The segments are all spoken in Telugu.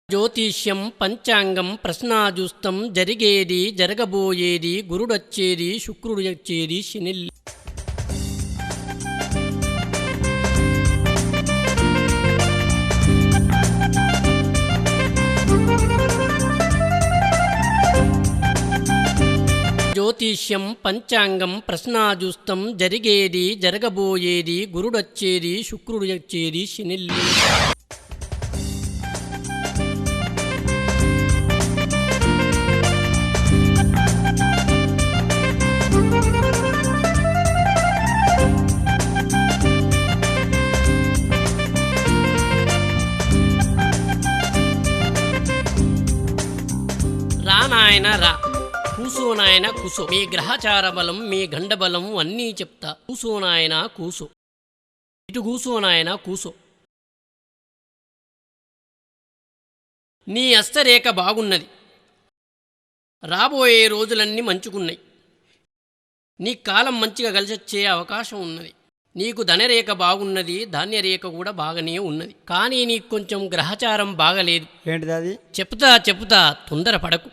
జ్యోతిష్యం పంచాంగం ప్రశ్నాజుస్తం జరిగేది జరగబోయేది గురుడొచ్చేది శుక్రుడు వచ్చేది శనిల్లి. జ్యోతిష్యం పంచాంగం ప్రశ్నాజుస్తం జరిగేది జరగబోయేది గురుడొచ్చేది శుక్రుడు వచ్చేది శనిల్లి. నాయన రా, కూసో నాయన కూసో, మీ గ్రహచార బలం మీ గండబలం అన్నీ చెప్తా. కూసో నాయన కూసో, ఇటు కూసో నాయన కూసో. నీ హస్తరేఖ బాగున్నది, రాబోయే రోజులన్నీ మంచుకున్నాయి. నీ కాలం మంచిగా కలిసొచ్చే అవకాశం ఉన్నది. నీకు ధనరేఖ బాగున్నది, ధాన్యరేఖ కూడా బాగానే ఉన్నది. కానీ నీకు కొంచెం గ్రహచారం బాగలేదు. ఏంటిది అది? చెప్తా తొందరపడకు.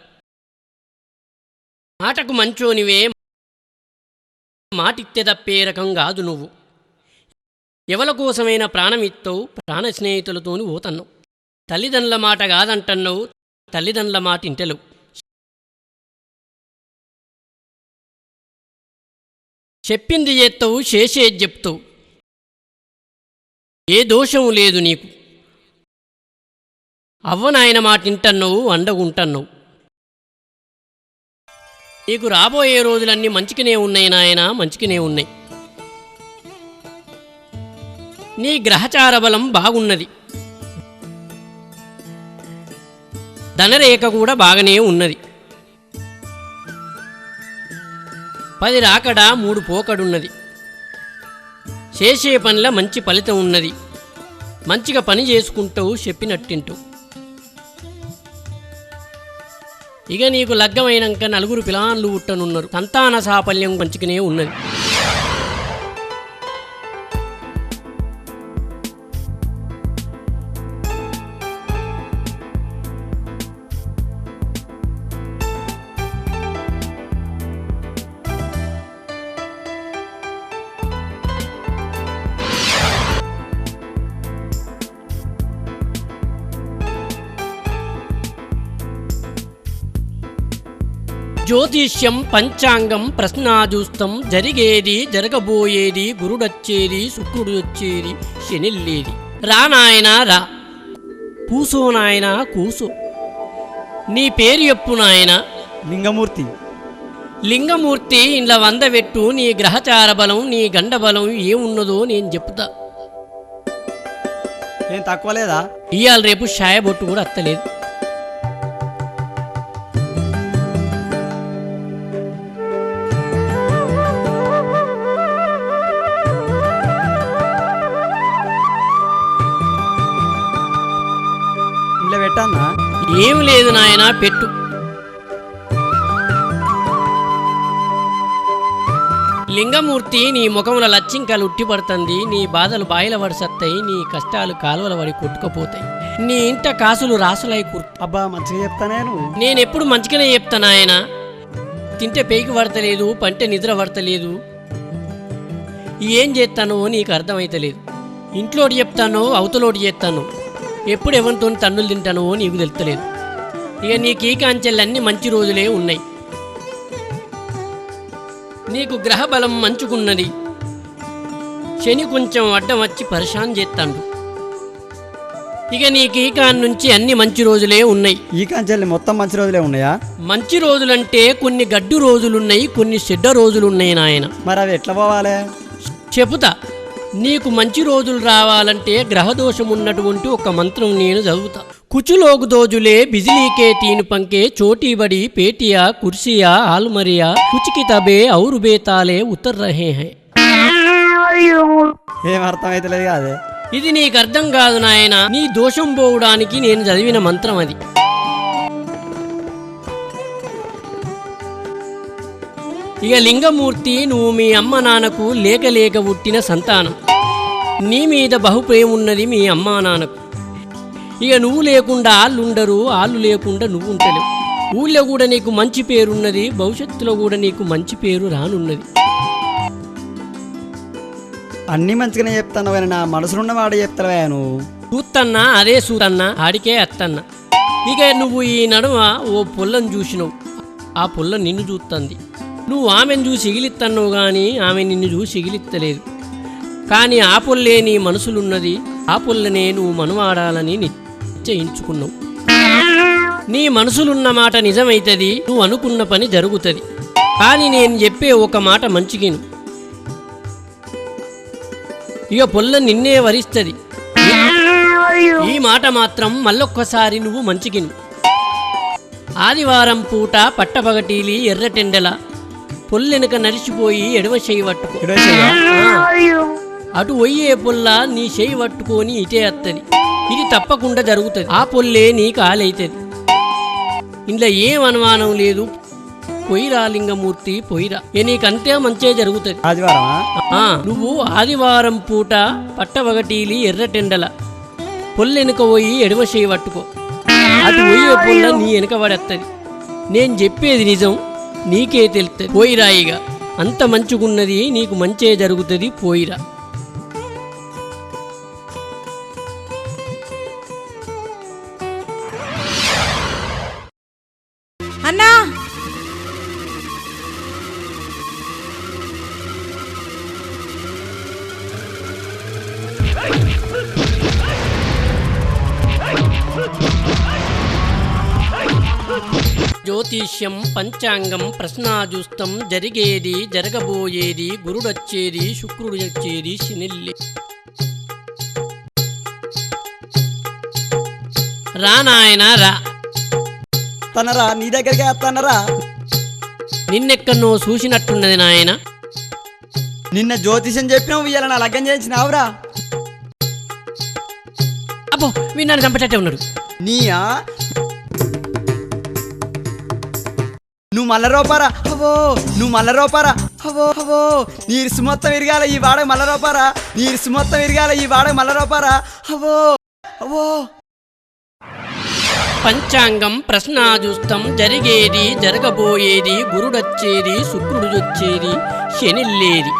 మాటకు మంచోనివే, మాటిత్తే తప్పే రకం కాదు నువ్వు. ఎవల కోసమైనా ప్రాణమిత్తవు, ప్రాణ స్నేహితులతోని పోతన్నావు. తల్లిదండ్రుల మాట కాదంటన్నావు, తల్లిదండ్రుల మాట ఇంటలేవు. చెప్పింది చేస్తావు, చేసేది చెప్తావు. ఏ దోషం లేదు నీకు. అవ్వనాయన మాట ఇంటన్నావు, అండగుంటన్నావు. నీకు రాబోయే రోజులన్నీ మంచిగానే ఉన్నాయి నాయన, మంచిగానే ఉన్నాయి. నీ గ్రహచార బలం బాగున్నది, ధనరేఖ కూడా బాగానే ఉన్నది. 10 రాకడా 3 పోకడున్నది. చేసే పనిలో మంచి ఫలితం ఉన్నది. మంచిగా పని చేసుకుంటావు, చెప్పినట్టింటావు. ఇక నీకు లగ్గమైనాక 4 పిలాన్లు ఉట్టనున్నారు. సంతాన సాఫల్యం మంచిగానే ఉన్నది. జ్యోతిష్యం పంచాంగం ప్రశ్నాజుస్తం జరిగేది జరగబోయేది గురుడొచ్చేది శుక్రుడు వచ్చేది శనిల్లేది. రా నాయన రా, కూసో నాయన కూసో. నీ పేరు చెప్పు నాయన. లింగమూర్తి. లింగమూర్తి ఇండ్ల 100 పెట్టు. నీ గ్రహచార బలం నీ గండబలం ఏమున్నదో నేను చెప్తా. ఏం తక్కువ లేదా? ఇవాళ రేపు షాయబొట్టు కూడా అత్తలేదు. పెట్టన్నా? ఏం లేదు నాయన, పెట్టు. లింగమూర్తి నీ ముఖంలో లచ్చింకలు ఉట్టిపడుతుంది. నీ బాధలు బాయిల వడిసత్తాయి, నీ కష్టాలు కాలువల వడి కొట్టుకుపోతాయి. నీ ఇంట కాసులు రాసులై అబ్బా మంచిగా చెప్తానే. నేనెప్పుడు మంచిగానే చెప్తాను ఆయన. తింటే పేకి పడతలేదు, పంటే నిద్ర పడతలేదు. ఏం చేస్తానో నీకు అర్థమైతలేదు. ఇంట్లోటి చెప్తానో అవతలోటి చేస్తాను. ఎప్పుడు ఎవరితో తన్నులు తింటానో నీకు తెలుస్తలేదు. ఇక నీకు ఈ కాంచెల్లన్నీ మంచి రోజులే ఉన్నాయి. నీకు గ్రహబలం మంచుకున్నది. శని కొంచెం అడ్డం వచ్చి పరిశాన్ చేస్తాడు. ఇక నీకు ఈ కాన్ నుంచి అన్ని మంచి రోజులే ఉన్నాయి. ఈ కాంచెల్లి మొత్తం మంచి రోజులే ఉన్నాయా? మంచి రోజులంటే కొన్ని గడ్డు రోజులున్నాయి, కొన్ని చెడ్డ రోజులున్నాయి నాయన. మరి అవి ఎట్లా పోవాలి? చెబుతా. నీకు మంచి రోజులు రావాలంటే గ్రహదోషం ఉన్నటువంటి ఒక మంత్రం నేను చదువుతా. కుచులోగు దోజులే బిజిలీకే తీను పంకే చోటీ బడి పేటియా కుర్సియా ఆల్మరియా కుచికి తబే ఔరు బేతాలే ఉత్తర్ రహే హై. ఏం అర్థమైతలేదు కాదే. ఇది నీకు అర్థం కాదు నాయన. నీ దోషం పోవడానికి నేను చదివిన మంత్రం అది. ఇక లింగమూర్తి, నువ్వు మీ అమ్మ నాన్నకు లేక పుట్టిన సంతానం. నీ మీద బహుప్రేమున్నది మీ అమ్మా నాన్నకు. ఇక నువ్వు లేకుండా ఆళ్ళుండరు, ఆళ్ళు లేకుండా నువ్వు ఉంటలేవు. ఊళ్ళో కూడా నీకు మంచి పేరున్నది, భవిష్యత్తులో కూడా నీకు మంచి పేరు రానున్నది. అన్నీ మంచిగానే చెప్తాను కానీ నా మనసులున్న వాడు చెప్తావా నువ్వు? చూస్తన్నా అదే చూతన్నా, ఆడికే అత్తన్నా. ఇక నువ్వు ఈ నడుమ ఓ పొల్లను చూసినావు, ఆ పొల్ల నిన్ను చూస్తుంది. నువ్వు ఆమెను చూసి ఎగిలిత్తన్నావు కానీ ఆమె నిన్ను చూసి ఎగిలిత్తలేదు. కానీ ఆ పొల్లే నీ మనసులున్నది, ఆ పొల్లనే నువ్వు మనవాడాలని నిశ్చయించుకున్నావు. నీ మనసులున్న మాట నిజమైతుంది, నువ్వు అనుకున్న పని జరుగుతుంది. కానీ నేను చెప్పే ఒక మాట మంచిగిను, ఇక పొల్ల నిన్నే వరిస్తుంది. ఈ మాట మాత్రం మళ్ళొక్కసారి నువ్వు మంచిగిను. ఆదివారం పూట పట్టపగటీలి ఎర్రటెండల పొల్లెనక నడిచిపోయి ఎడవ చేయి పట్టుకో. అటు పోయే పొల్ల నీ చేయి పట్టుకొని ఇటే వస్తుంది. ఇది తప్పకుండా జరుగుతుంది. ఆ పొల్లే నీ కాలైతుంది. ఇంట్లో ఏం అనుమానం లేదు. పొయ్యిరా లింగమూర్తి పొయ్యిరా, నీకంతే మంచే జరుగుతుంది. ఆదివారమా? నువ్వు ఆదివారం పూట పట్టవగటీలి ఎర్రటెండల పొల్లెనక పోయి ఎడమ చేయి పట్టుకో. అటు పోయే పొల్ల నీ వెనక పడేస్తుంది. నేను చెప్పేది నిజం, నీకే తెలుస్తుంది. పోయిరాయిగా, అంత మంచుకున్నది, నీకు మంచే జరుగుతుంది. పోయిరా. అన్నా జ్యోతిష్యం, పంచాంగం, ప్రశ్నాజూస్తం, జరిగేది జరగబోయేది, గురుడొచ్చేది శుక్రుడు వచ్చేది, శనిల్లే. రా నాయనా రా. తనరా నీ దగ్గరికి వస్తానరా. నిన్నెక్కన్నో చూసినట్టున్నది నాయన. నిన్న జ్యోతిషం చెప్పినావు, ఇవాళ నా లగ్గం చేయించినావురా. అబ్బో విన్నాను, చంపేటట్టే ఉన్నాడు. నీయా నువ్వు మల్ల రూపారా? అవో నువ్వు మల్ల రూపారా? అవో అవో నీ ఇరుసు మొత్తం విరగాల ఈ వాడ మల్ల రూపారా? నీ ఇరుసు మొత్తం విరగాల ఈ వాడ మల్ల రూపారా? అవో అవో. పంచాంగం, ప్రశ్నాజూస్తం, జరిగేది జరగబోయేది, గురుడొచ్చేది శుక్రుడు వచ్చేది, శనిల్లేది.